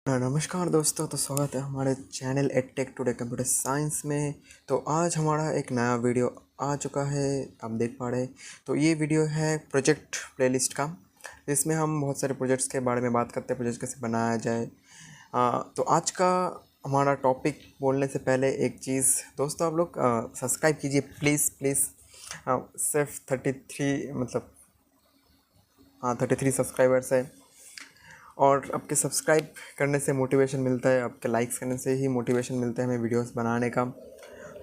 नमस्कार दोस्तों, तो स्वागत है हमारे channel edtech today computer science में। तो आज हमारा एक नया वीडियो आ चुका है, आप देख पा रहे हैं। तो ये वीडियो है प्रोजेक्ट प्लेलिस्ट का, जिसमें हम बहुत सारे प्रोजेक्ट्स के बारे में बात करते हैं, प्रोजेक्ट कैसे बनाया जाए। तो आज का हमारा टॉपिक बोलने से पहले एक चीज़ दोस्तों, आप लोग सब्सक्राइब कीजिए प्लीज़ प्लीज़। सिर्फ 33 मतलब 33 सब्सक्राइबर्स है, और आपके सब्सक्राइब करने से मोटिवेशन मिलता है, आपके लाइक्स करने से ही मोटिवेशन मिलता है हमें वीडियोस बनाने का।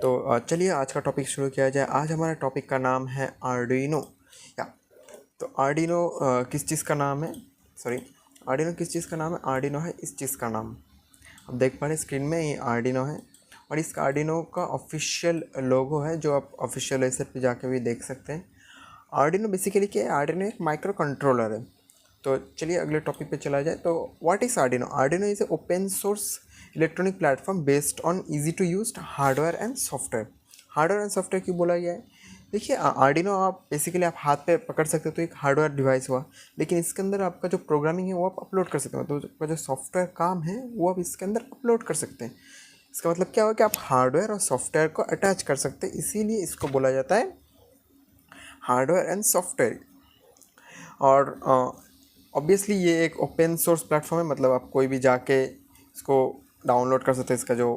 तो चलिए आज का टॉपिक शुरू किया जाए। आज हमारे टॉपिक का नाम है आर्डिनो। या तो आर्डिनो किस चीज़ का नाम है, सॉरी, आर्डिनो किस चीज़ का नाम है? आर्डिनो है इस चीज़ का नाम। आप देख पा रहे हैं स्क्रीन में, ये आर्डिनो है, और इस आर्डिनो का ऑफिशियल लोगो है, जो आप ऑफिशियल वेबसाइट पे जाके भी देख सकते हैं। आर्डिनो बेसिकली क्या है? आर्डिनो एक माइक्रो कंट्रोलर है। तो चलिए अगले टॉपिक पे चला जाए। तो what is Arduino? Arduino is a open source electronic platform based on easy to use hardware and software. Hardware and software क्यों बोला गया है? देखिए, आर्डिनो आप बेसिकली आप हाथ पे पकड़ सकते हो तो एक हार्डवेयर डिवाइस हुआ, लेकिन इसके अंदर आपका जो प्रोग्रामिंग है वो आप अपलोड कर सकते हो, तो आपका जो सॉफ्टवेयर काम है वो आप इसके अंदर अपलोड कर सकते हैं। इसका मतलब क्या हुआ कि आप हार्डवेयर और सॉफ्टवेयर को अटैच कर सकते हैं, इसीलिए इसको बोला जाता है हार्डवेयर एंड सॉफ्टवेयर। और ऑब्वियसली ये एक ओपन सोर्स प्लेटफॉर्म है, मतलब आप कोई भी जाके इसको डाउनलोड कर सकते हैं। इसका जो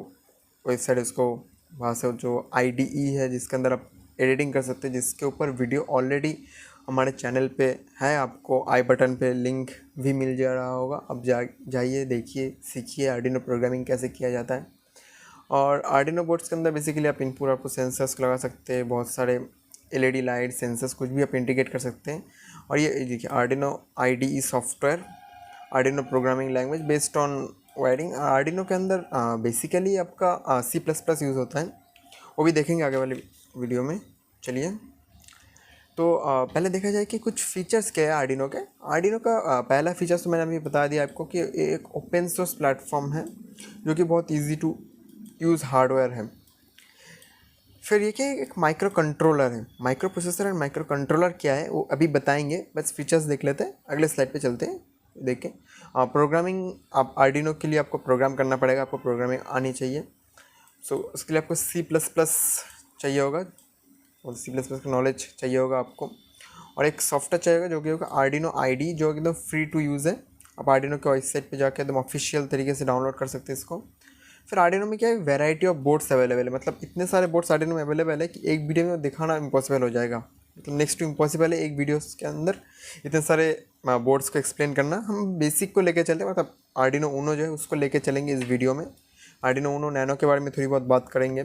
वेबसाइट है उसको, वहाँ से जो आईडीई है जिसके अंदर आप एडिटिंग कर सकते हैं, जिसके ऊपर वीडियो ऑलरेडी हमारे चैनल पे है, आपको आई बटन पे लिंक भी मिल जा रहा होगा। अब जाइए देखिए, सीखिए आर्डिनो प्रोग्रामिंग कैसे किया जाता है। और आर्डिनो बोर्ड्स के अंदर बेसिकली आप इनपुट आउटपुट सेंसर्स लगा सकते हैं, बहुत सारे एलईडी लाइट सेंसर्स कुछ भी आप इंटीग्रेट कर सकते हैं। और ये देखिए Arduino IDE software, Arduino programming language based on wiring. Arduino के अंदर बेसिकली आपका C++ यूज़ होता है, वो भी देखेंगे आगे वाले वीडियो में। चलिए, तो पहले देखा जाए कि कुछ फीचर्स क्या है आर्डिनो के। आर्डिनो का पहला फीचर्स तो मैंने अभी बता दिया आपको कि ये एक ओपन सोर्स प्लेटफॉर्म है, जो कि बहुत ईजी टू यूज़ हार्डवेयर है। फिर ये क्या है? एक माइक्रो कंट्रोलर है। Micro processor and micro controller क्या है वो अभी बताएंगे, बस फीचर्स देख लेते हैं, अगले स्लाइड पे चलते हैं। देखें, प्रोग्रामिंग, आप आर्डिनो के लिए आपको प्रोग्राम करना पड़ेगा, आपको प्रोग्रामिंग आनी चाहिए। सो उसके लिए आपको C++ चाहिए होगा, और C++ का नॉलेज चाहिए होगा आपको, और एक सॉफ्टवेयर चाहिए जो कि होगा आर्डिनो आईडी, जो एकदम फ्री टू यूज़ है। आप आर्डिनो के वेबसाइट पे जाके एकदम ऑफिशियल तरीके से डाउनलोड कर सकते हैं इसको। फिर आर्डिनो में क्या है? वैरायटी ऑफ बोर्ड्स अवेलेबल है, मतलब इतने सारे बोर्ड्स आर्डिनो में अवेलेबल है कि एक वीडियो में दिखाना इम्पॉसिबल हो जाएगा, मतलब नेक्स्ट टू इम्पॉसिबल है एक वीडियो के अंदर इतने सारे बोर्ड्स को एक्सप्लेन करना। हम बेसिक को लेकर चलते हैं, मतलब आर्डिनो ऊनो जो है उसको लेकर चलेंगे इस वीडियो में। आर्डिनो ऊनो नैनो के बारे में थोड़ी बहुत बात करेंगे।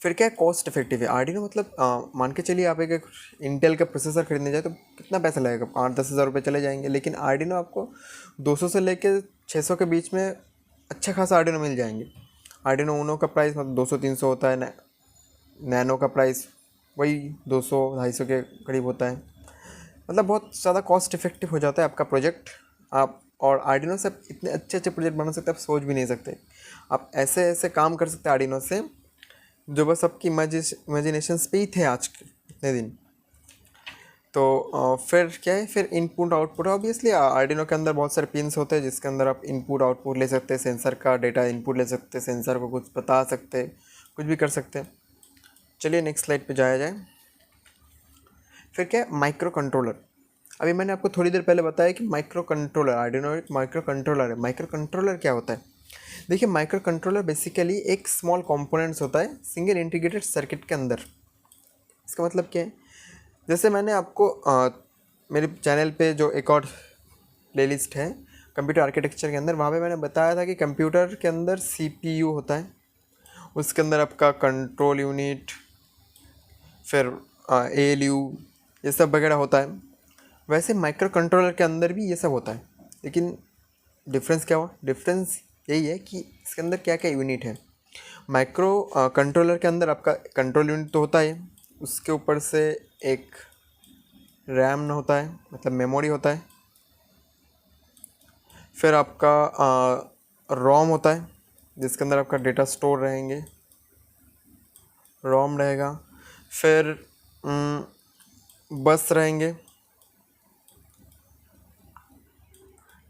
फिर क्या है? कॉस्ट इफेक्टिव है आर्डिनो, मतलब मान के चलिए आप एक इंटेल का प्रोसेसर खरीदने जाए तो कितना पैसा लगेगा? 8-10 हज़ार रुपये चले जाएंगे, लेकिन आर्डिनो आपको 200 से लेकर 600 के बीच में अच्छा खासा आर्डिनो मिल जाएंगे। आर्डिनो ऊनो का प्राइस मतलब 200-300 होता है, नैनो का प्राइस वही 200-250 के करीब होता है। मतलब बहुत ज़्यादा कॉस्ट इफेक्टिव हो जाता है आपका प्रोजेक्ट। आप और आर्डिनो से आप इतने अच्छे अच्छे प्रोजेक्ट बना सकते हैं, आप सोच भी नहीं सकते। आप ऐसे ऐसे काम कर सकते हैं आर्डिनो से, जो बस आपकी इमेजिनेशंस पे ही थे आज के इतने दिन। तो फिर क्या है? फिर इनपुट आउटपुट, ऑब्वियसली आर्डिनो के अंदर बहुत सारे पिन्स होते हैं जिसके अंदर आप इनपुट आउटपुट ले सकते हैं, सेंसर का डेटा इनपुट ले सकते हैं, सेंसर को कुछ बता सकते हैं, कुछ भी कर सकते हैं। चलिए नेक्स्ट स्लाइड पे जाया जाए। फिर क्या है? Micro controller. अभी मैंने आपको थोड़ी देर पहले बताया कि माइक्रो कंट्रोलर, आर्डिनो एक माइक्रो कंट्रोलर है। माइक्रो कंट्रोलर क्या होता है? देखिए, माइक्रो कंट्रोलर बेसिकली एक स्मॉल कंपोनेंट्स होता है सिंगल इंटीग्रेटेड सर्किट के अंदर। इसका मतलब क्या है? जैसे मैंने आपको मेरे चैनल पे जो एक और प्लेलिस्ट है कंप्यूटर आर्किटेक्चर के अंदर, वहाँ पे मैंने बताया था कि कंप्यूटर के अंदर CPU होता है, उसके अंदर आपका कंट्रोल यूनिट, फिर ALU, ये सब वगैरह होता है। वैसे माइक्रो कंट्रोलर के अंदर भी ये सब होता है, लेकिन डिफरेंस क्या हुआ? डिफरेंस यही है कि इसके अंदर क्या क्या यूनिट है। माइक्रो कंट्रोलर के अंदर आपका कंट्रोल यूनिट तो होता है, उसके ऊपर से एक रैम न होता है, मतलब मेमोरी होता है। फिर आपका रोम होता है, जिसके अंदर आपका डेटा स्टोर रहेंगे, रोम रहेगा। फिर बस रहेंगे,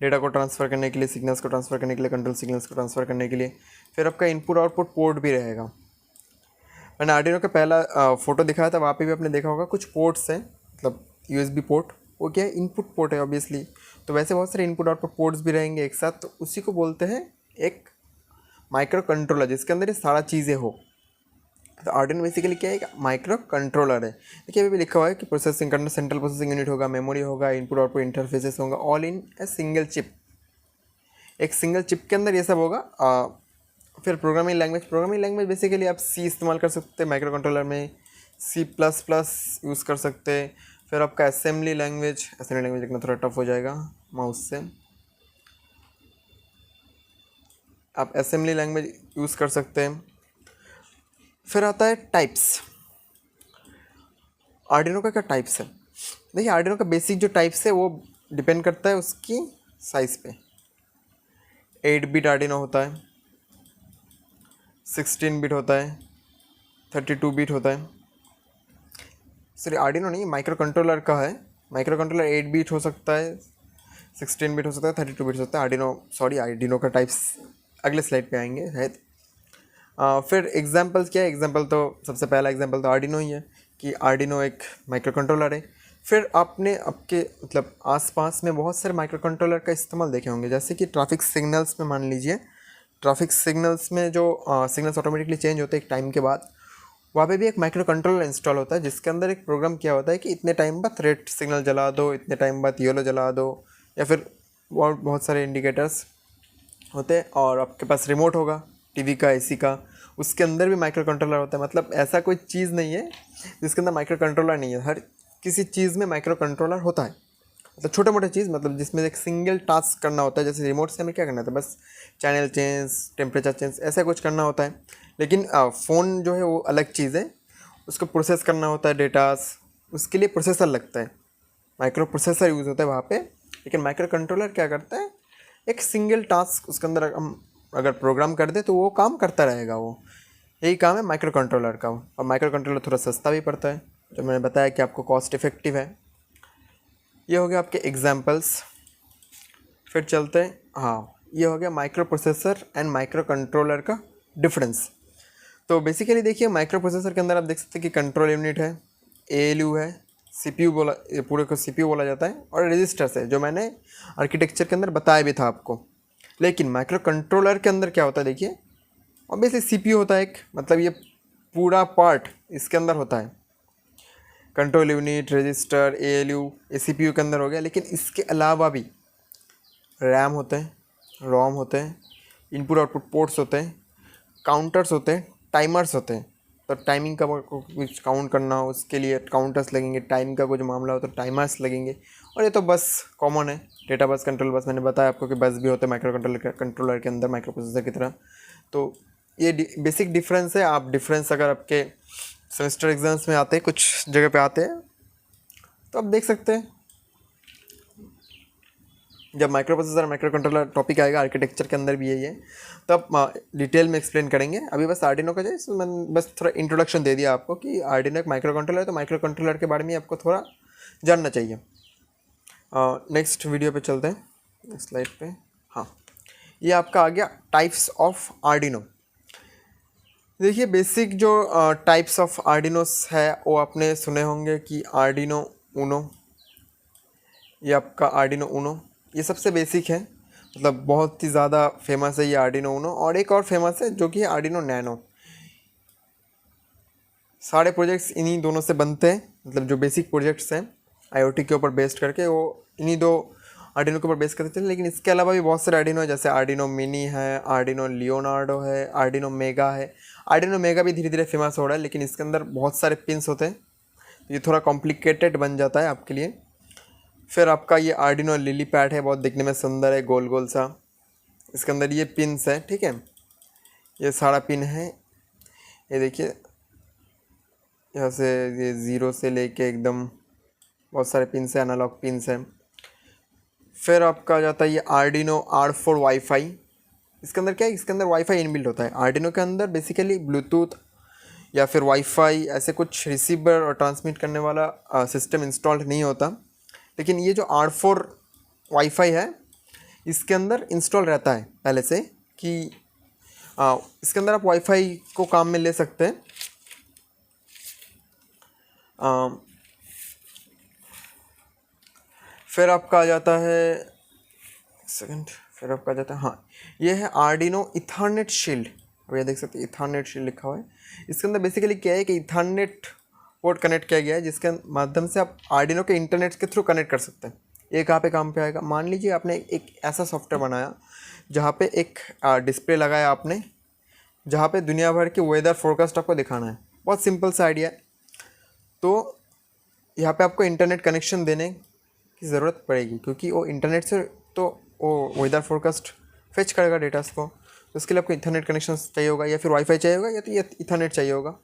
डेटा को ट्रांसफ़र करने के लिए, सिग्नल्स को ट्रांसफ़र करने के लिए, कंट्रोल सिग्नल्स को ट्रांसफ़र करने के लिए। फिर आपका इनपुट आउटपुट पोर्ट भी रहेगा। मैंने आर्डिनो का पहला फ़ोटो दिखाया था, वहाँ पे भी आपने देखा होगा कुछ पोर्ट्स हैं, मतलब USB पोर्ट, वो क्या है, इनपुट पोर्ट है ऑब्वियसली। तो वैसे बहुत सारे इनपुट आउटपुट पोर्ट्स भी रहेंगे एक साथ, तो उसी को बोलते हैं एक माइक्रो कंट्रोलर, जिसके अंदर ये सारा चीज़ें हो। तो आर्डिनो बेसिकली क्या है, एक माइक्रो कंट्रोलर है। देखिए अभी भी लिखा हुआ है कि प्रोसेसिंग करना, सेंट्रल प्रोसेसिंग यूनिट होगा, मेमोरी होगा, इनपुट आउटपुट इंटरफेसेस होगा, all in a single chip. एक सिंगल चिप के अंदर ये सब होगा। फिर प्रोग्रामिंग लैंग्वेज बेसिकली आप C इस्तेमाल कर सकते हैं माइक्रो कंट्रोलर में, C++ यूज़ कर सकते हैं। फिर आपका असेंबली लैंग्वेज लिखना थोड़ा टफ हो जाएगा माउस से, आप असेंबली लैंग्वेज यूज़ कर सकते हैं। फिर आता है टाइप्स। आर्डिनो का क्या टाइप्स है, देखिए आर्डिनो का बेसिक जो टाइप्स है वो डिपेंड करता है उसकी साइज़ पे। 8 बिट आर्डिनो होता है, 16 बिट होता है, 32 बिट होता है। सॉरी आर्डिनो नहीं, माइक्रो कंट्रोलर का है। माइक्रो कंट्रोलर 8 बिट हो सकता है, 16 बिट हो सकता है, 32 बिट हो सकता है। आर्डिनो का टाइप्स अगले स्लाइड पे आएंगे शायद। फिर एग्जांपल्स क्या है, एग्जांपल तो सबसे पहला एग्जांपल तो आर्डिनो ही है कि आर्डिनो एक माइक्रो कंट्रोलर है। फिर आपने आपके मतलब आसपास में बहुत सारे माइक्रो कंट्रोलर का इस्तेमाल देखे होंगे, जैसे कि ट्रैफिक सिग्नल्स में मान लीजिए, ट्रैफिक सिग्नल्स में जो सिग्नल्स ऑटोमेटिकली चेंज होते हैं एक टाइम के बाद, वहाँ पे भी एक माइक्रो कंट्रोलर इंस्टॉल होता है, जिसके अंदर एक प्रोग्राम किया होता है कि इतने टाइम बाद रेड सिग्नल जला दो, इतने टाइम बाद येलो जला दो, या फिर बहुत सारे इंडिकेटर्स होते हैं। और आपके पास रिमोट होगा टीवी का, एसी का, उसके अंदर भी माइक्रो कंट्रोलर होता है। मतलब ऐसा कोई चीज़ नहीं है जिसके अंदर माइक्रो कंट्रोलर नहीं है, हर किसी चीज़ में माइक्रो कंट्रोलर होता है। मतलब छोटा मोटा चीज़, मतलब जिसमें एक सिंगल टास्क करना होता है, जैसे रिमोट से हमें क्या करना था, बस चैनल चेंज, टेम्परेचर चेंज, ऐसा कुछ करना होता है। लेकिन फ़ोन जो है वो अलग चीज़ है, उसको प्रोसेस करना होता है डेटास, उसके लिए प्रोसेसर लगता है, माइक्रो प्रोसेसर यूज़ होता है वहाँ पे। लेकिन माइक्रो कंट्रोलर क्या करता है, एक सिंगल टास्क उसके अंदर हम अगर प्रोग्राम कर दे तो वो काम करता रहेगा। वो यही काम है माइक्रो कंट्रोलर का। और माइक्रो कंट्रोलर थोड़ा सस्ता भी पड़ता है, जो मैंने बताया कि आपको कॉस्ट इफ़ेक्टिव है। ये हो गया आपके एग्जांपल्स। फिर चलते हैं, हाँ ये हो गया micro processor and micro controller का डिफरेंस। तो बेसिकली देखिए माइक्रो प्रोसेसर के अंदर आप देख सकते हैं कि कंट्रोल यूनिट है, ALU है, CPU बोला, पूरे को CPU बोला जाता है, और रजिस्टर्स है, जो मैंने आर्किटेक्चर के अंदर बताया भी था आपको। लेकिन माइक्रो कंट्रोलर के अंदर क्या होता है, देखिए ऑब्वियसली CPU होता है एक, मतलब ये पूरा पार्ट इसके अंदर होता है, कंट्रोल यूनिट, रजिस्टर, ALU, ये CPU के अंदर हो गया। लेकिन इसके अलावा भी रैम होते हैं, रोम होते हैं, इनपुट आउटपुट पोर्ट्स होते हैं, काउंटर्स होते हैं, टाइमर्स होते हैं। तो टाइमिंग का कुछ काउंट करना हो उसके लिए काउंटर्स लगेंगे, टाइम का कुछ मामला हो तो टाइमर्स लगेंगे। और ये तो बस कॉमन है, डेटा बस, कंट्रोल बस, मैंने बताया आपको कि बस भी होते हैं माइक्रो कंट्रोलर के अंदर माइक्रो प्रोसेसर की तरह। तो ये बेसिक डिफरेंस है। आप डिफरेंस अगर आपके सेमेस्टर एग्जाम्स में आते हैं, कुछ जगह पे आते हैं, तो आप देख सकते हैं। जब micro processor micro controller topic आएगा आर्किटेक्चर के अंदर भी यही है, तो आप डिटेल में एक्सप्लेन करेंगे। अभी बस आर्डिनो का जाए, मैंने बस थोड़ा इंट्रोडक्शन दे दिया आपको कि आर्डिनो एक माइक्रो कंट्रोलर है, तो माइक्रो कंट्रोलर के बारे में आपको थोड़ा जानना चाहिए। नेक्स्ट वीडियो पे चलते हैं, नेक्स्ट स्लाइड पे। हाँ, ये आपका आ गया टाइप्स ऑफ आर्डिनो। देखिए बेसिक जो टाइप्स ऑफ आर्डिनोस है वो आपने सुने होंगे कि आर्डिनो ऊनो, ये आपका आर्डिनो ऊनो, ये सबसे बेसिक है, मतलब बहुत ही ज़्यादा फेमस है ये आर्डिनो ऊनो। और एक और फेमस है जो कि आर्डिनो नैनो। सारे प्रोजेक्ट्स इन्हीं दोनों से बनते हैं, मतलब जो बेसिक प्रोजेक्ट्स हैं IoT के ऊपर बेस्ड करके, वो इन्हीं दो आर्डिनो के ऊपर बेस करते हैं। लेकिन इसके अलावा भी बहुत सारे आर्डिनो है, जैसे आर्डिनो मिनी है, आर्डिनो लियोनार्डो है, आर्डिनो मेगा है। आर्डिनो मेगा भी धीरे धीरे फेमस हो रहा है, लेकिन इसके अंदर बहुत सारे पिन्स होते हैं, ये थोड़ा कॉम्प्लिकेटेड बन जाता है आपके लिए। फिर आपका ये आर्डिनो लिली पैड है, बहुत दिखने में सुंदर है, गोल गोल सा, इसके अंदर ये पिन्स है, ठीक है, ये सारा पिन है। ये देखिए यहाँ से ये 0 से लेके एकदम बहुत सारे पिन्स है, एनालॉग पिन्स हैं। फिर आपका आ जाता है ये आर्डिनो R4 वाईफाई। इसके अंदर क्या है, इसके अंदर वाईफाई इनबिल्ट होता है। आर्डिनो के अंदर बेसिकली ब्लूटूथ या फिर वाईफाई ऐसे कुछ रिसीवर और ट्रांसमिट करने वाला सिस्टम इंस्टॉल्ड नहीं होता। लेकिन ये जो R4 वाईफाई है, इसके अंदर इंस्टॉल रहता है पहले से कि इसके अंदर आप वाईफाई को काम में ले सकते हैं। फिर आपका आ जाता है, एक सेकेंड, फिर आपका आ जाता है, हाँ ये है आर्डिनो इथरनेट शील्ड। अब ये देख सकते हैं इथरनेट शील्ड लिखा हुआ है। इसके अंदर बेसिकली क्या है कि इथरनेट पोर्ट कनेक्ट किया गया है जिसके माध्यम से आप आर्डिनो के इंटरनेट के थ्रू कनेक्ट कर सकते हैं। ये कहाँ पे काम पे आएगा, मान लीजिए आपने एक ऐसा सॉफ्टवेयर बनाया जहाँ पे एक डिस्प्ले लगाया आपने, जहाँ पे दुनिया भर की वेदर फोरकास्ट आपको दिखाना है। बहुत सिंपल सा आइडिया है। तो यहाँ पे आपको इंटरनेट कनेक्शन देने की ज़रूरत पड़ेगी क्योंकि वो इंटरनेट से तो वो वेदर फोरकास्ट फेच करेगा डेटास को। तो उसके लिए आपको इंटरनेट कनेक्शन चाहिए होगा या फिर वाईफाई चाहिए होगा या तो ये इथरनेट चाहिए होगा।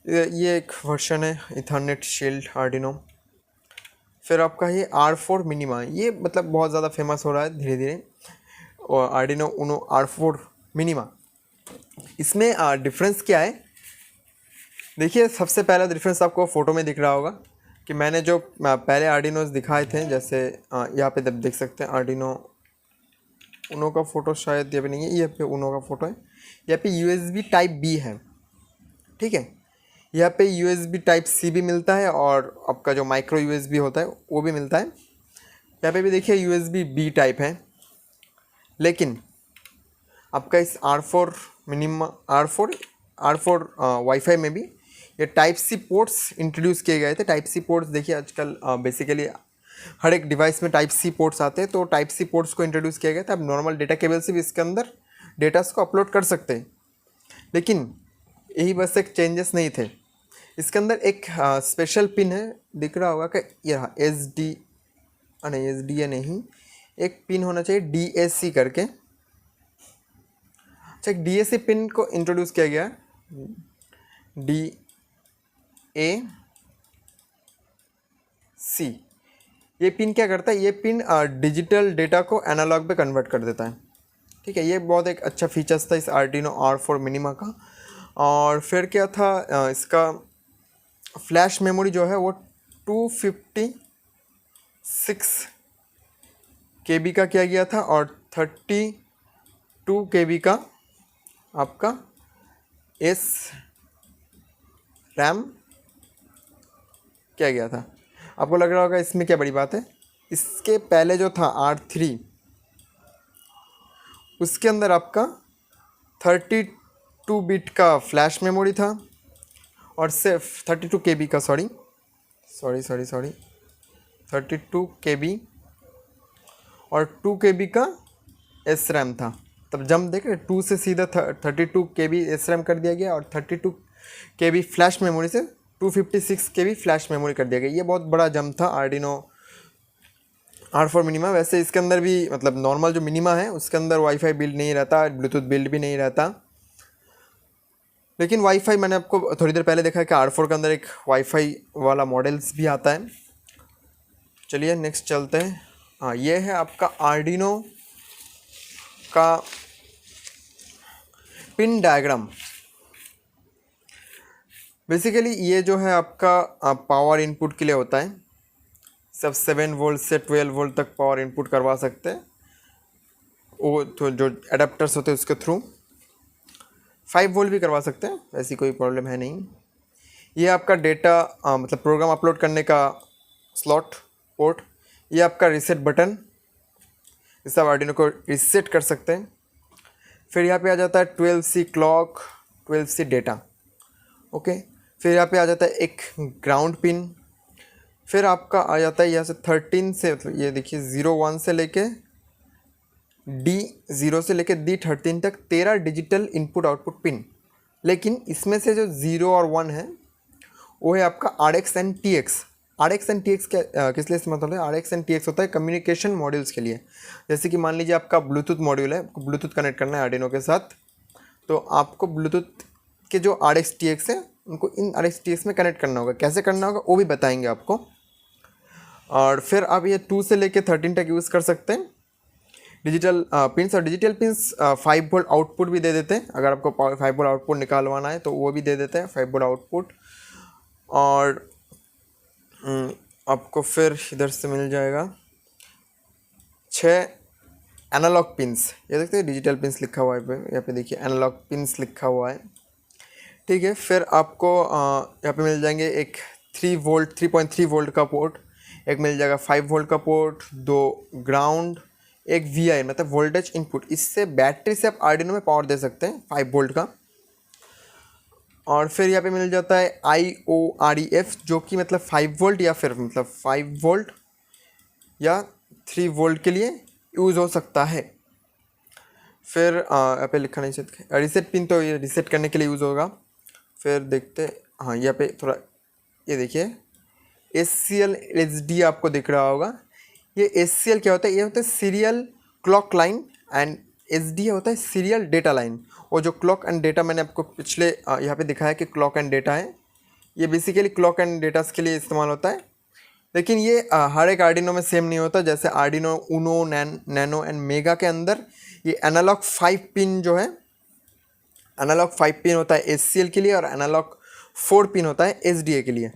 ये एक वर्जन है इथरनेट शील्ड आर्डिनो। फिर आपका ये R4 मिनिमा, ये मतलब बहुत ज़्यादा फेमस हो रहा है धीरे धीरे, और आर्डिनो उनो R4 मिनिमा। इसमें डिफरेंस क्या है, देखिए सबसे पहला डिफरेंस आपको फ़ोटो में दिख रहा होगा कि मैंने जो पहले आर्डिनोज दिखाए थे, जैसे यहाँ पे देख सकते हैं आर्डिनो उनो का फ़ोटो शायद यहाँ पे नहीं है, यहाँ पे उनो का फ़ोटो है। यहाँ पे USB टाइप B है, ठीक है। यहाँ पे USB टाइप C भी मिलता है और आपका जो माइक्रो USB होता है वो भी मिलता है। यहाँ पे भी देखिए USB B टाइप है। लेकिन आपका इस R4 मिनिमा R4 वाईफाई में भी ये टाइप C पोर्ट्स इंट्रोड्यूस किए गए थे। टाइप C पोर्ट्स देखिए आजकल बेसिकली हर एक डिवाइस में टाइप C पोर्ट्स आते हैं, तो टाइप C पोर्ट्स को इंट्रोड्यूस किया गया था। अब नॉर्मल डेटा केबल से भी इसके अंदर डेटास को अपलोड कर सकते हैं। लेकिन यही बस एक चेंजेस नहीं थे, इसके अंदर एक स्पेशल पिन है, दिख रहा होगा कि यह SD नहीं, एक पिन होना चाहिए DAC करके। अच्छा, एक DAC पिन को इंट्रोड्यूस किया गया, DAC। ये पिन क्या करता है, ये पिन डिजिटल डेटा को एनालॉग पे कन्वर्ट कर देता है, ठीक है। ये बहुत एक अच्छा फीचर्स था इस आर्डिनो R4 मिनिमा का। और फिर क्या था, इसका फ्लैश मेमोरी जो है वो 256 KB का किया गया था और 32 KB का आपका RAM किया गया था। आपको लग रहा होगा इसमें क्या बड़ी बात है, इसके पहले जो था R3 उसके अंदर आपका 32 बिट का फ्लैश मेमोरी था और सिर्फ 32 KB का 32 KB और 2 KB का SRAM था। तब जब देख रहे 2 से सीधा 32 KB SRAM कर दिया गया और 32 KB फ्लैश मेमोरी से 256 KB फ्लैश मेमोरी कर दिया गया। ये बहुत बड़ा जंप था आर्डिनो R4 मिनिमा। वैसे इसके अंदर भी मतलब नॉर्मल जो मिनिमा है उसके अंदर वाईफाई बिल्ड नहीं रहता, ब्लूटूथ बिल्ड भी नहीं रहता। लेकिन वाईफाई मैंने आपको थोड़ी देर पहले देखा है कि R4 के अंदर एक वाईफाई वाला मॉडल्स भी आता है। चलिए नेक्स्ट चलते हैं। हाँ, ये है आपका आर्डिनो का पिन डायग्राम। बेसिकली ये जो है आपका पावर इनपुट के लिए होता है। सब 7 वोल्ट से 12 वोल्ट तक पावर इनपुट करवा सकते हैं, वो तो जो एडाप्टर्स होते हैं उसके थ्रू 5 वोल्ट भी करवा सकते हैं, ऐसी कोई प्रॉब्लम है नहीं। ये आपका डेटा मतलब प्रोग्राम अपलोड करने का स्लॉट पोर्ट। ये आपका रीसेट बटन, इस आप आर्डिनो को रीसेट कर सकते हैं। फिर यहाँ पे आ जाता है 12C clock, 12C data, okay. फिर यहाँ पे आ जाता है एक ग्राउंड पिन। फिर आपका आ जाता है यहाँ से 13 से, मतलब ये देखिए 01 से लेके D0 से लेके D13 तक 13 डिजिटल इनपुट आउटपुट पिन। लेकिन इसमें से जो 0 और 1 है वो है आपका RX and TX। RX and TX क्या किस लिए इस्तेमाल होता है, RX एंड TX होता है कम्युनिकेशन मॉड्यूल्स के लिए। जैसे कि मान लीजिए आपका ब्लूटूथ मॉड्यूल है, आपको ब्लूटूथ कनेक्ट करना है आर्डिनो के साथ, तो आपको ब्लूटूथ के जो RX TX है उनको इन RX TX में कनेक्ट करना होगा। कैसे करना होगा वो भी बताएंगे आपको। और फिर आप ये 2 से लेके 13 तक यूज़ कर सकते हैं डिजिटल पिन्स। और डिजिटल पिन्स 5 वोल्ट आउटपुट भी दे देते हैं, अगर आपको 5 वोल्ट आउटपुट निकालवाना है तो वो भी दे देते हैं 5 वोल्ट आउटपुट। और आपको फिर इधर से मिल जाएगा 6 एनालॉग पिंस, ये देखते हैं डिजिटल पिंस लिखा हुआ है यहाँ पे देखिए एनालॉग पिंस लिखा हुआ है, ठीक है। फिर आपको यहाँ पे मिल जाएंगे एक 3 वोल्ट का पोर्ट, एक मिल जाएगा 5 वोल्ट का पोर्ट, 2 ग्राउंड, एक VI मतलब वोल्टेज इनपुट। इससे बैटरी से आप आर्डिनो में पावर दे सकते हैं 5 वोल्ट का। और फिर यहाँ पे मिल जाता है IOREF जो कि मतलब 5 वोल्ट या फिर मतलब 5 वोल्ट या 3 वोल्ट के लिए यूज़ हो सकता है। फिर यहाँ पे लिखा नहीं सकते रीसेट पिन, तो ये रीसेट करने के लिए यूज़ होगा। फिर देखते हाँ यहाँ पे थोड़ा ये देखिए SCL HD आपको दिख रहा होगा। ये SCL क्या होता है, ये होता है serial clock line and SD होता है सीरियल डेटा लाइन। और जो क्लॉक एंड डेटा मैंने आपको पिछले यहाँ पे दिखाया कि क्लॉक एंड डेटा है, ये बेसिकली क्लॉक एंड डेटास के लिए इस्तेमाल होता है। लेकिन ये हर एक आर्डिनो में सेम नहीं होता। जैसे Arduino Uno, nano and mega के अंदर ये एनालॉग 5 पिन जो है, एनालॉग 5 पिन होता है SCL के लिए और एनालॉग 4 पिन होता है SDA के लिए।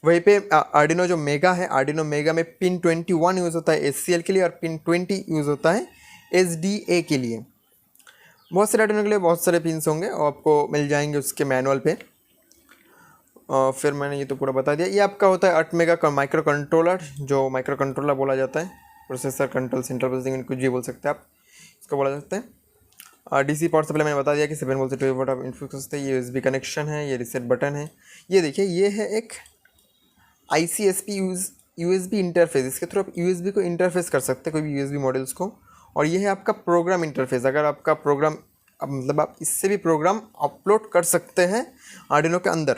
वहीं पे आर्डिनो जो मेगा है, आर्डिनो मेगा में पिन 21 यूज़ होता है SCL के लिए और पिन 20 यूज़ होता है SDA के लिए। बहुत सारे आर्डिनो के लिए बहुत सारे पिन्स होंगे और आपको मिल जाएंगे उसके मैनुअल पे। फिर मैंने ये तो पूरा बता दिया। ये आपका होता है 8 मेगा का माइक्रो कंट्रोलर, जो माइक्रो कंट्रोलर बोला जाता है, प्रोसेसर कंट्रोल सेंट्रल प्रोसेसिंग कुछ भी बोल सकते हैं आप, इसको बोला जाता है। DC पावर सप्लाई मैंने बता दिया कि 7 वोल्ट से 12 वोल्ट आप इनपुट सकते हैं। ये USB कनेक्शन है, ये रीसेट बटन है। ये देखिए ये है एक ICSP USB इंटरफेस, इसके थ्रू आप USB को इंटरफेस कर सकते हैं कोई भी USB मॉडल्स को। और ये है आपका प्रोग्राम इंटरफेस, अगर आपका प्रोग्राम मतलब आप इससे भी प्रोग्राम अपलोड कर सकते हैं आर्डिनो के अंदर,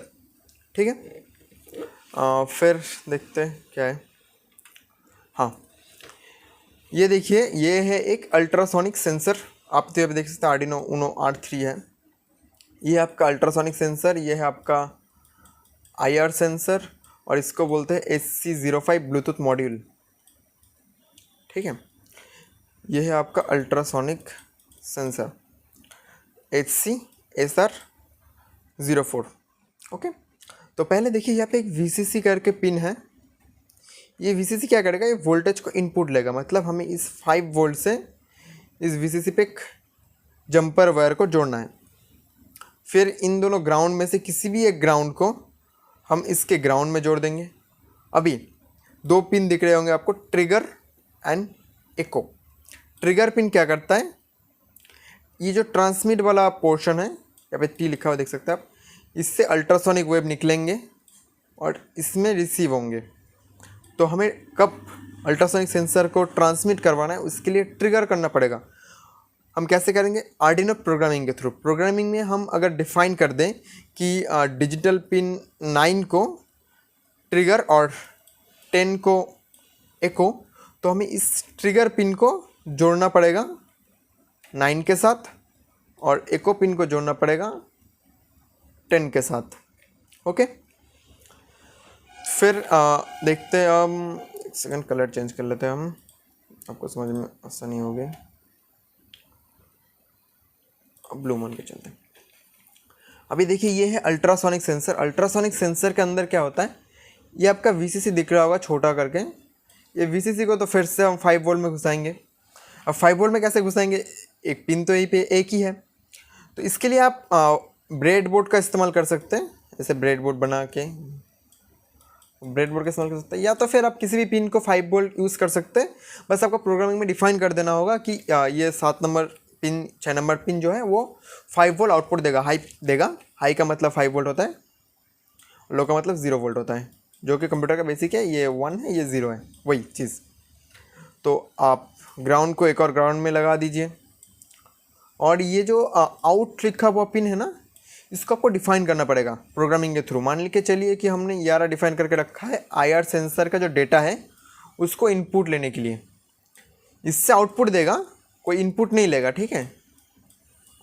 ठीक है। फिर देखते हैं क्या है। हाँ ये देखिए ये है एक अल्ट्रासोनिक सेंसर, आप तो देख सकते हैं आर्डिनो ऊनो R3 है। ये आपका अल्ट्रासोनिक सेंसर, ये है आपका IR सेंसर और इसको बोलते हैं HC05 ब्लूटूथ मॉड्यूल, ठीक है। ये है आपका अल्ट्रासोनिक सेंसर HC-SR04, ओके। तो पहले देखिए यहाँ पे एक VCC करके पिन है। ये VCC क्या करेगा, ये वोल्टेज को इनपुट लेगा, मतलब हमें इस 5 वोल्ट से इस VCC पे एक जंपर वायर को जोड़ना है। फिर इन दोनों ग्राउंड में से किसी भी एक ग्राउंड को हम इसके ग्राउंड में जोड़ देंगे। अभी 2 पिन दिख रहे होंगे आपको, trigger and echo. Trigger pin क्या करता है, ये जो ट्रांसमिट वाला पोर्शन है, यहाँ पे T लिखा हुआ देख सकते हैं आप, इससे अल्ट्रासोनिक वेव निकलेंगे और इसमें रिसीव होंगे। तो हमें कब अल्ट्रासोनिक सेंसर को ट्रांसमिट करवाना है उसके लिए ट्रिगर करना पड़ेगा। हम कैसे करेंगे, आर्डिनो प्रोग्रामिंग के थ्रू। प्रोग्रामिंग में हम अगर डिफाइन कर दें कि डिजिटल पिन 9 को ट्रिगर और 10 को एको, तो हमें इस ट्रिगर पिन को जोड़ना पड़ेगा 9 के साथ और एको पिन को जोड़ना पड़ेगा 10 के साथ, ओके। फिर देखते हैं हम, एक सेकंड कलर चेंज कर लेते हैं हम, आपको समझ में आसानी होगी। अब ब्लू मान के चलते हैं। अभी देखिए ये है अल्ट्रासोनिक सेंसर। अल्ट्रासोनिक सेंसर के अंदर क्या होता है, ये आपका VCC दिख रहा होगा छोटा करके। ये VCC को तो फिर से हम 5 वोल्ट में घुसाएंगे। अब 5 वोल्ट में कैसे घुसाएंगे, एक पिन तो यहीं पे एक ही है, तो इसके लिए आप ब्रेड बोर्ड का इस्तेमाल कर सकते हैं। जैसे ब्रेड बोर्ड बना के ब्रेड बोर्ड का इस्तेमाल कर सकते हैं, या तो फिर आप किसी भी पिन को 5 वोल्ट यूज़ कर सकते हैं। बस आपको प्रोग्रामिंग में डिफाइन कर देना होगा कि ये 7 नंबर पिन 6 नंबर पिन जो है वो 5 वोल्ट आउटपुट देगा, हाई देगा। हाई का मतलब 5 वोल्ट होता है, लो का मतलब 0 वोल्ट होता है, जो कि कंप्यूटर का बेसिक है। ये 1 है, ये 0 है, वही चीज़। तो आप ग्राउंड को एक और ग्राउंड में लगा दीजिए। और ये जो आउट लिखा हुआ पिन है ना, इसको आपको डिफाइन करना पड़ेगा प्रोग्रामिंग के थ्रू। मान के चलिए कि हमने 11 डिफाइन करके रखा है IR सेंसर का जो डेटा है उसको इनपुट लेने के लिए। इससे आउटपुट देगा, कोई इनपुट नहीं लेगा, ठीक है।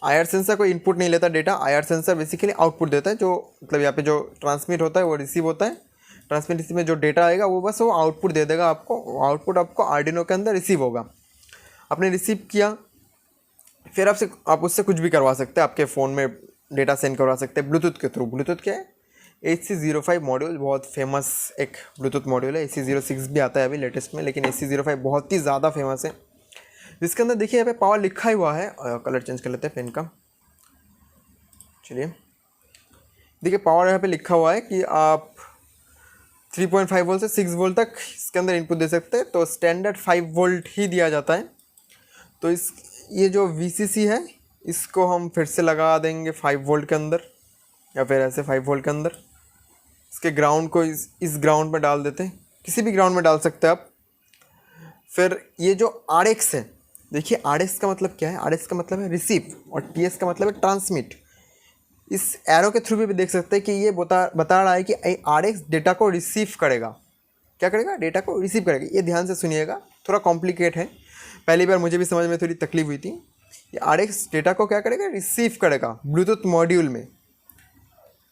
IR सेंसर कोई इनपुट नहीं लेता data, IR sensor basically output देता है। जो मतलब यहाँ पे जो ट्रांसमिट होता है वो रिसीव होता है, ट्रांसमिट रिसीव में जो डेटा आएगा वो बस वो आउटपुट दे देगा आपको। आउटपुट आपको आर्डिनो के अंदर रिसीव होगा। आपने रिसीव किया, फिर आप उससे कुछ भी करवा सकते हैं, आपके फ़ोन में डेटा सेंड करवा सकते हैं ब्लूटूथ के थ्रू। ब्लूटूथ क्या है, HC05 मॉड्यूल, बहुत फेमस एक ब्लूटूथ मॉड्यूल है। HC06 भी आता है अभी लेटेस्ट में, लेकिन HC05 बहुत ही ज़्यादा फेमस है। इसके अंदर देखिए यहाँ पे पावर लिखा ही हुआ है, कलर चेंज कर लेते हैं पेन का। चलिए देखिए पावर यहाँ पे लिखा हुआ है कि आप 3.5 वोल्ट से 6 वोल्ट तक इसके अंदर इनपुट दे सकते हैं। तो स्टैंडर्ड 5 वोल्ट ही दिया जाता है। तो ये जो VCC है इसको हम फिर से लगा देंगे 5 वोल्ट के अंदर, या फिर ऐसे 5 वोल्ट के अंदर। इसके ग्राउंड को इस ग्राउंड में डाल देते हैं, किसी भी ग्राउंड में डाल सकते हैं आप। फिर ये जो RX है, देखिए RX का मतलब क्या है, RX का मतलब है रिसीव और TS का मतलब है ट्रांसमिट। इस एरो के थ्रू भी देख सकते हैं कि ये बता रहा है कि RX डेटा को रिसीव करेगा। क्या करेगा? डेटा को रिसीव करेगा। ये ध्यान से सुनिएगा, थोड़ा कॉम्प्लिकेट है, पहली बार मुझे भी समझ में थोड़ी तकलीफ हुई थी। ये RX डेटा को क्या करेगा? रिसीव करेगा ब्लूटूथ मॉड्यूल में।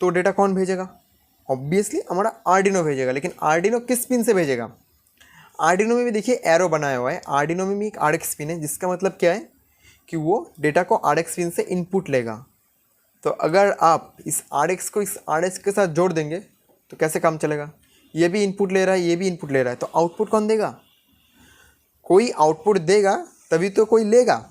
तो डेटा कौन भेजेगा? ऑब्वियसली हमारा आर्डिनो भेजेगा। लेकिन आर्डिनो किस पिन से भेजेगा? आर्डिनो में भी देखिए एरो बनाया हुआ है, आर्डिनो में भी एक RX पिन है, जिसका मतलब क्या है कि वो डेटा को RX पिन से इनपुट लेगा। तो अगर आप इस RX को इस RX के साथ जोड़ देंगे तो कैसे काम चलेगा? ये भी इनपुट ले रहा है, ये भी इनपुट ले रहा है, तो आउटपुट कौन देगा? कोई आउटपुट देगा तभी तो कोई लेगा।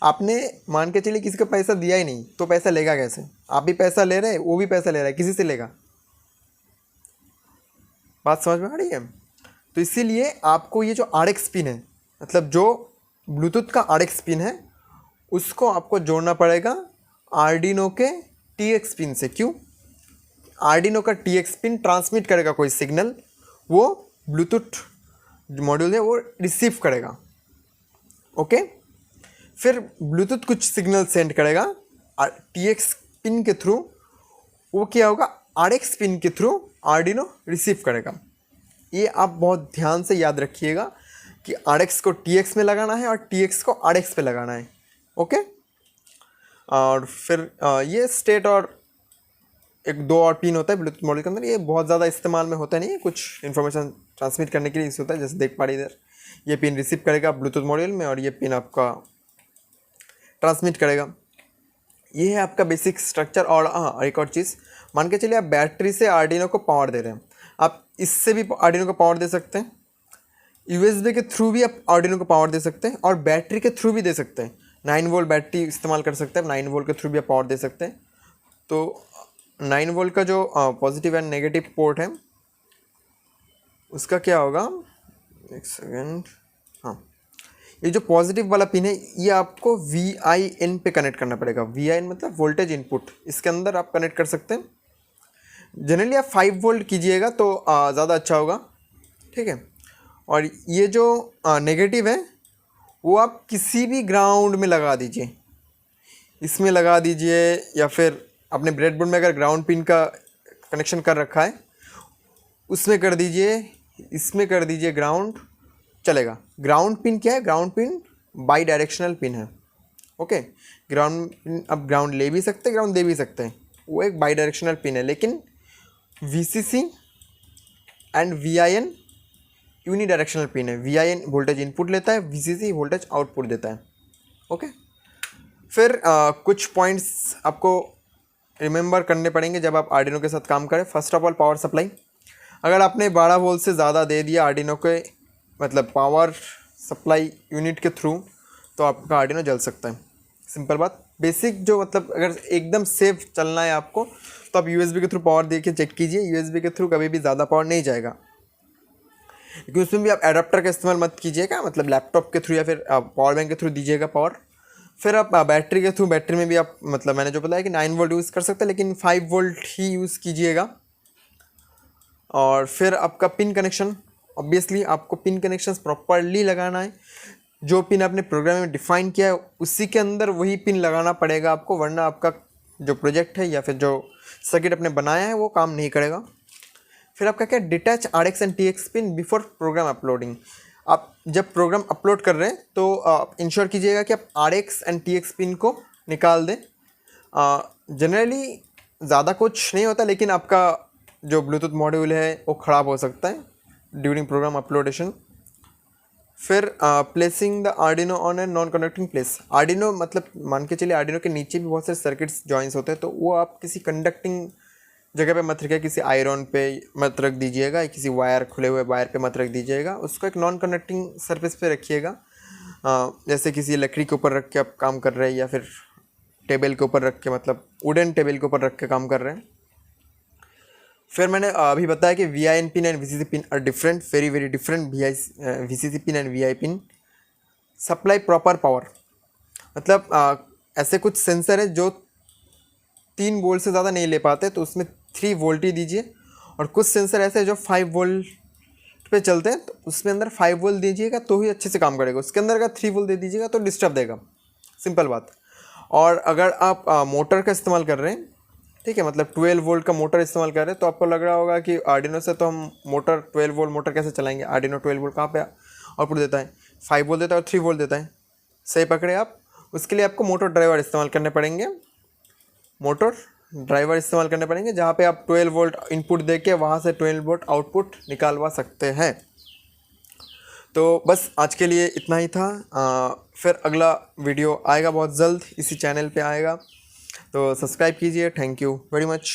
आपने मान के चलिए किसी को पैसा दिया ही नहीं तो पैसा लेगा कैसे? आप भी पैसा ले रहे हैं, वो भी पैसा ले रहा है, किसी से लेगा? बात समझ में आ रही है? तो इसीलिए आपको ये जो RX पिन है, मतलब जो ब्लूटूथ का RX पिन है, उसको आपको जोड़ना पड़ेगा आर्डिनो के TX पिन से। क्यों? आर्डिनो का TX पिन ट्रांसमिट करेगा कोई सिग्नल, वो ब्लूटूथ मॉड्यूल है वो रिसीव करेगा। ओके, फिर ब्लूटूथ कुछ सिग्नल सेंड करेगा TX पिन के थ्रू, वो क्या होगा? RX पिन के थ्रू आर्डिनो रिसीव करेगा। ये आप बहुत ध्यान से याद रखिएगा कि RX को TX में लगाना है और TX को RX पे लगाना है। ओके, और फिर ये स्टेट और एक दो और पिन होता है ब्लूटूथ मॉड्यूल के अंदर। ये बहुत ज़्यादा इस्तेमाल में होता नहीं है, कुछ इन्फॉर्मेशन ट्रांसमिट करने के लिए यूज़ होता है। जैसे देख पा रही इधर, ये पिन रिसीव करेगा ब्लूटूथ मॉड्यूल में और ये पिन आपका ट्रांसमिट करेगा। ये है आपका बेसिक स्ट्रक्चर। और हाँ, एक और चीज़, मान के चलिए आप बैटरी से आर्डिनो को पावर दे रहे हैं, आप इससे भी आर्डिनो को पावर दे सकते हैं, USB के थ्रू भी आप आर्डिनो को पावर दे सकते हैं और बैटरी के थ्रू भी दे सकते हैं। 9 वोल्ट बैटरी इस्तेमाल कर सकते हैं, 9 वोल्ट के थ्रू भी आप पावर दे सकते हैं। तो 9 वोल्ट का जो पॉजिटिव एंड नेगेटिव पोर्ट है उसका क्या होगा? एक सेकेंड, हाँ, ये जो पॉजिटिव वाला पिन है ये आपको VIN पे कनेक्ट करना पड़ेगा। VIN मतलब वोल्टेज इनपुट, इसके अंदर आप कनेक्ट कर सकते हैं। जनरली आप 5 वोल्ट कीजिएगा तो ज़्यादा अच्छा होगा, ठीक है। और ये जो नेगेटिव है वो आप किसी भी ग्राउंड में लगा दीजिए, इसमें लगा दीजिए, या फिर अपने ब्रेडबोर्ड में अगर ग्राउंड पिन का कनेक्शन कर रखा है उसमें कर दीजिए, इसमें कर दीजिए ग्राउंड, चलेगा। ग्राउंड पिन क्या है? Ground pin by directional pin है। ओके, ग्राउंड पिन अब ग्राउंड ले भी सकते हैं, ग्राउंड दे भी सकते हैं, वो एक बाई डायरेक्शनल पिन है। लेकिन VCC and VIN unidirectional pin है। VIN वोल्टेज इनपुट लेता है, VCC वोल्टेज आउटपुट देता है। ओके, फिर कुछ पॉइंट्स आपको रिमेंबर करने पड़ेंगे जब आप आर्डिनो के साथ काम करें। First of all, power supply. अगर आपने 12 वोल्ट से ज़्यादा दे दिया आर्डिनो के, मतलब पावर सप्लाई यूनिट के थ्रू, तो आपका आर्डिनो जल सकता है। सिंपल बात, बेसिक जो, मतलब अगर एकदम सेफ चलना है आपको तो आप USB के थ्रू पावर दे के चेक कीजिए। USB के थ्रू कभी भी ज़्यादा पावर नहीं जाएगा, क्योंकि उसमें भी आप एडाप्टर का इस्तेमाल मत कीजिएगा, मतलब लैपटॉप के थ्रू या फिर पावर बैंक के थ्रू दीजिएगा पावर। फिर आप बैटरी के थ्रू, बैटरी में भी आप, मतलब मैंने जो बताया कि 9 वोल्ट यूज़ कर सकते हैं, लेकिन 5 वोल्ट ही यूज़ कीजिएगा। और फिर आपका पिन कनेक्शन, ऑब्वियसली आपको पिन कनेक्शंस प्रॉपरली लगाना है। जो पिन आपने प्रोग्राम में डिफ़ाइन किया है उसी के अंदर वही पिन लगाना पड़ेगा आपको, वरना आपका जो प्रोजेक्ट है या फिर जो सर्किट आपने बनाया है वो काम नहीं करेगा। फिर आपका क्या, detach RX and TX pin before program uploading. आप जब प्रोग्राम अपलोड कर रहे हैं तो इंश्योर कीजिएगा कि आप RX एंड TX पिन को निकाल दें। जनरली ज़्यादा कुछ नहीं होता, लेकिन आपका जो ब्लूटूथ मॉड्यूल है वो ख़राब हो सकता है ड्यूरिंग प्रोग्राम अपलोडेशन। फिर placing the Arduino on a non conducting place. Arduino मतलब मान के चलिए आर्डिनो के नीचे भी बहुत सारे सर्किट्स जॉइंट्स होते हैं, तो वो आप किसी कंडक्टिंग जगह पे मत रखिए, किसी आयरन पे मत रख दीजिएगा, किसी वायर, खुले हुए वायर पे मत रख दीजिएगा, उसको एक नॉन कंडक्टिंग सरफेस पे रखिएगा जैसे किसी लकड़ी के ऊपर रख के आप काम कर रहे हैं या फिर टेबल के ऊपर रख के, मतलब वुडन टेबल के ऊपर रख के काम कर रहे हैं। फिर मैंने अभी बताया कि VIN pin and VCC pin are different, very very different. VCC pin and VI pin supply proper power, मतलब ऐसे कुछ सेंसर है जो 3 वोल्ट से ज़्यादा नहीं ले पाते, तो उसमें 3 वोल्ट ही दीजिए। और कुछ सेंसर ऐसे हैं जो 5 वोल्ट पे चलते हैं, तो उसमें अंदर 5 वोल्ट दीजिएगा तो ही अच्छे से काम करेगा। उसके अंदर अगर 3 वोल्ट दे दीजिएगा तो डिस्टर्ब देगा, सिंपल बात। और अगर आप मोटर का इस्तेमाल कर रहे हैं, ठीक है, मतलब 12 वोल्ट का मोटर इस्तेमाल कर रहे हैं, तो आपको लग रहा होगा कि आर्डिनो से तो हम मोटर 12 वोल्ट मोटर कैसे चलाएंगे। आर्डिनो 12 वोल्ट कहाँ पे आउटपुट देता है, 5 वोल्ट देता है और 3 वोल्ट देता है। सही पकड़े आप। उसके लिए आपको मोटर ड्राइवर इस्तेमाल करने पड़ेंगे, मोटर ड्राइवर इस्तेमाल करने पड़ेंगे, जहाँ पे आप 12 वोल्ट इनपुट दे के वहाँ से 12 वोल्ट आउटपुट निकालवा सकते हैं। तो बस आज के लिए इतना ही था। फिर अगला वीडियो आएगा बहुत जल्द, इसी चैनल पे आएगा, तो सब्सक्राइब कीजिए। Thank you very much.